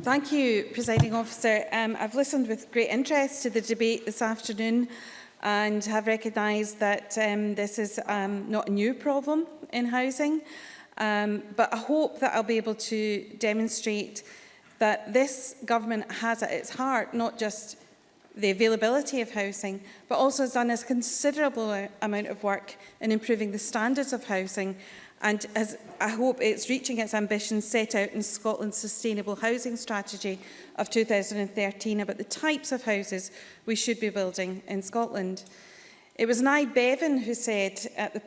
Thank you, Presiding Officer. I've listened with great interest to the debate this afternoon and have recognised that this is not a new problem in housing, but I hope that I'll be able to demonstrate that this government has at its heart not just the availability of housing, but also has done a considerable amount of work in improving the standards of housing, and I hope it's reaching its ambitions set out in Scotland's Sustainable Housing Strategy of 2013 about the types of houses we should be building in Scotland. It was Nye Bevan who said at the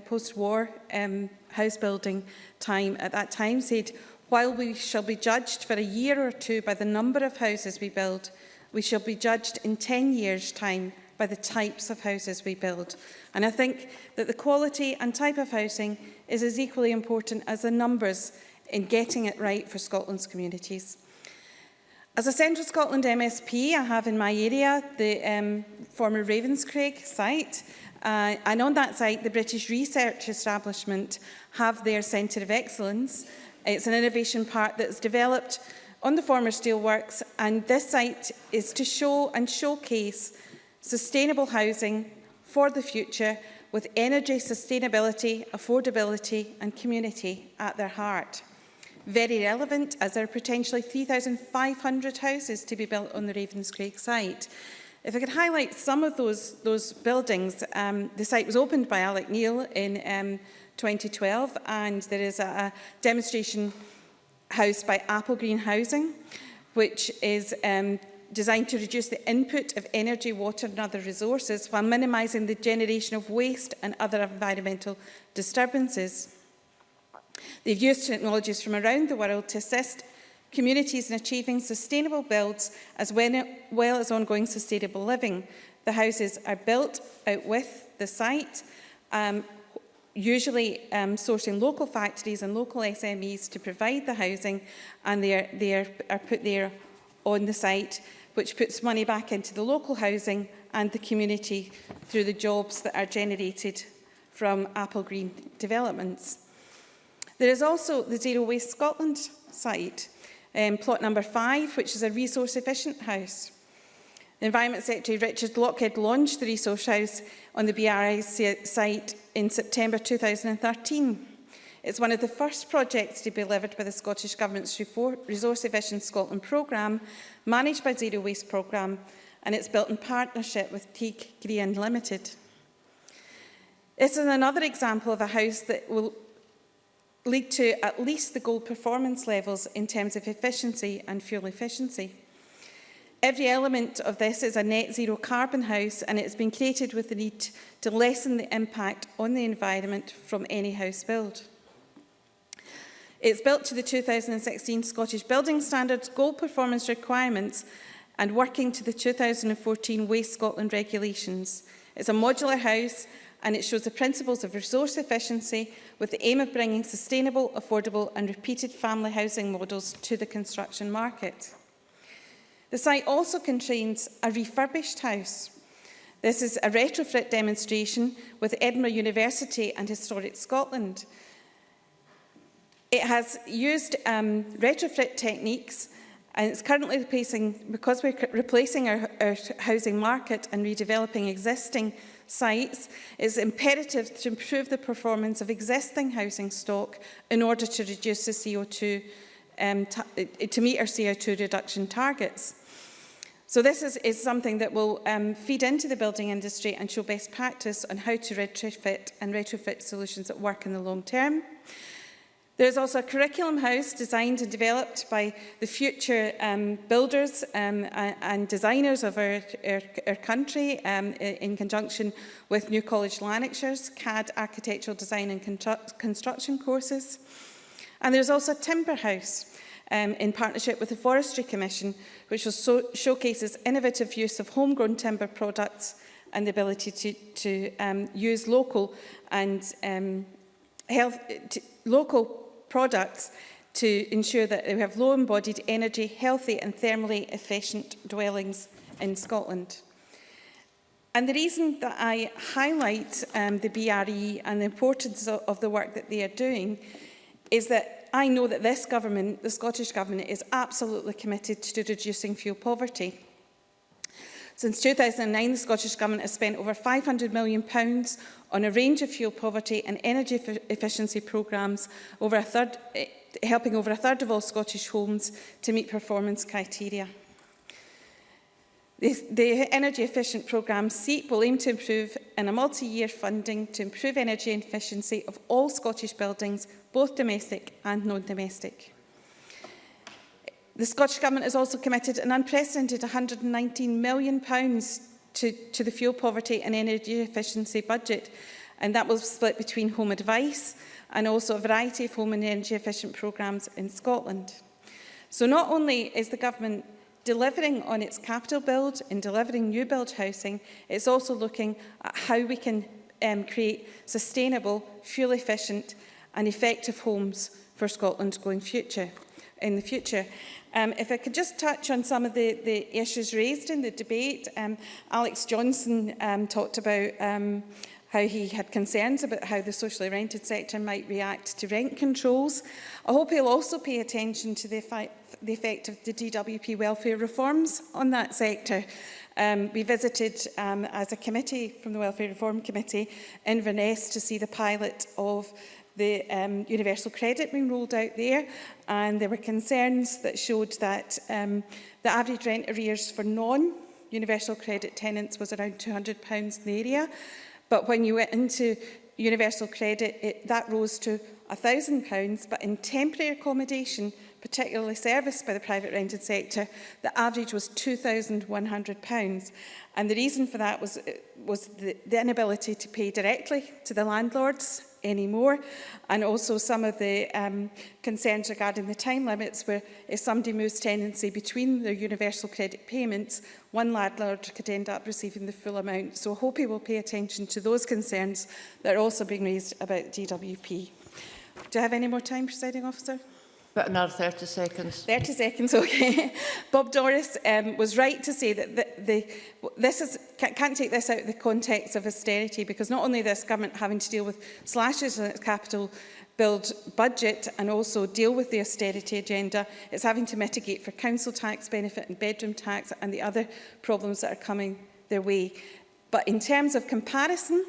post-war house building time, at that time, said, "While we shall be judged for a year or two by the number of houses we build, we shall be judged in 10 years' time by the types of houses we build." And I think that the quality and type of housing is as equally important as the numbers in getting it right for Scotland's communities. As a Central Scotland MSP, I have in my area the former Ravenscraig site, and on that site the British Research Establishment have their Centre of Excellence. It's an innovation park that's developed on the former steelworks, and this site is to show and showcase sustainable housing for the future with energy sustainability, affordability and community at their heart. Very relevant, as there are potentially 3,500 houses to be built on the Ravenscraig site. If I could highlight some of those buildings, the site was opened by Alec Neil in 2012, and there is a demonstration house by Applegreen Housing, which is designed to reduce the input of energy, water and other resources while minimising the generation of waste and other environmental disturbances. They've used technologies from around the world to assist communities in achieving sustainable builds as well as ongoing sustainable living. The houses are built out with the site, usually sourcing local factories and local SMEs to provide the housing, and they are put there on the site, which puts money back into the local housing and the community through the jobs that are generated from Applegreen developments. There is also the Zero Waste Scotland site, plot number 5, which is a resource-efficient house. The Environment Secretary Richard Lockhead launched the Resource House on the BRI site in September 2013. It's one of the first projects to be delivered by the Scottish Government's Resource Efficient Scotland programme, managed by Zero Waste Programme, and it's built in partnership with Teague Green Limited. This is another example of a house that will lead to at least the gold performance levels in terms of efficiency and fuel efficiency. Every element of this is a net zero carbon house, and it's been created with the need to lessen the impact on the environment from any house build. It's built to the 2016 Scottish Building Standards gold performance requirements and working to the 2014 Waste Scotland regulations. It's a modular house, and it shows the principles of resource efficiency with the aim of bringing sustainable, affordable and repeated family housing models to the construction market. The site also contains a refurbished house. This is a retrofit demonstration with Edinburgh University and Historic Scotland. It has used retrofit techniques, and it's currently because we're replacing our housing market and redeveloping existing sites, it's imperative to improve the performance of existing housing stock in order to reduce the CO2, to meet our CO2 reduction targets. So this is something that will feed into the building industry and show best practice on how to retrofit solutions that work in the long term. There is also a curriculum house designed and developed by the future builders and designers of our country in conjunction with New College Lanarkshire's CAD Architectural Design and Construction courses. And there's also a timber house in partnership with the Forestry Commission, which showcases innovative use of homegrown timber products and the ability to use local and local products to ensure that we have low embodied energy, healthy and thermally efficient dwellings in Scotland. And the reason that I highlight the BRE and the importance of the work that they are doing is that I know that this government, the Scottish Government, is absolutely committed to reducing fuel poverty. Since 2009, the Scottish Government has spent over £500 million on a range of fuel poverty and energy efficiency programmes, helping over a third of all Scottish homes to meet performance criteria. The energy efficient programme SEEP will aim to improve in a multi-year funding to improve energy efficiency of all Scottish buildings, both domestic and non-domestic. The Scottish Government has also committed an unprecedented £119 million to the fuel poverty and energy efficiency budget, and that will split between home advice and also a variety of home and energy efficient programmes in Scotland. So not only is the Government delivering on its capital build and delivering new build housing, it's also looking at how we can create sustainable, fuel efficient and effective homes for Scotland in the future. If I could just touch on some of the issues raised in the debate. Alex Johnson talked about how he had concerns about how the socially rented sector might react to rent controls. I hope he'll also pay attention to the effect of the DWP welfare reforms on that sector. We visited as a committee from the Welfare Reform Committee Inverness to see the pilot of the universal credit being rolled out there, and there were concerns that showed that the average rent arrears for non-universal credit tenants was around £200 in the area. But when you went into universal credit, that rose to £1,000, but in temporary accommodation, particularly serviced by the private rented sector, the average was £2,100. And the reason for that was the inability to pay directly to the landlords anymore, and also some of the concerns regarding the time limits, where if somebody moves tenancy between their universal credit payments, one landlord could end up receiving the full amount. So I hope he will pay attention to those concerns that are also being raised about DWP. Do I have any more time, Presiding Officer? But another 30 seconds. 30 seconds, okay. Bob Doris was right to say that can't take this out of the context of austerity, because not only this government having to deal with slashes in its capital build budget and also deal with the austerity agenda, it's having to mitigate for council tax benefit and bedroom tax and the other problems that are coming their way. But in terms of comparison,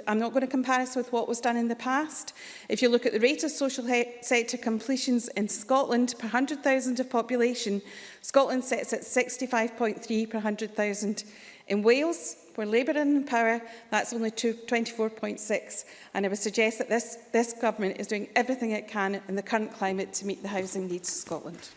I'm not going to compare us with what was done in the past. If you look at the rate of social sector completions in Scotland per 100,000 of population, Scotland sits at 65.3 per 100,000. In Wales, where Labour are in power, that's only 24.6. And I would suggest that this government is doing everything it can in the current climate to meet the housing needs of Scotland.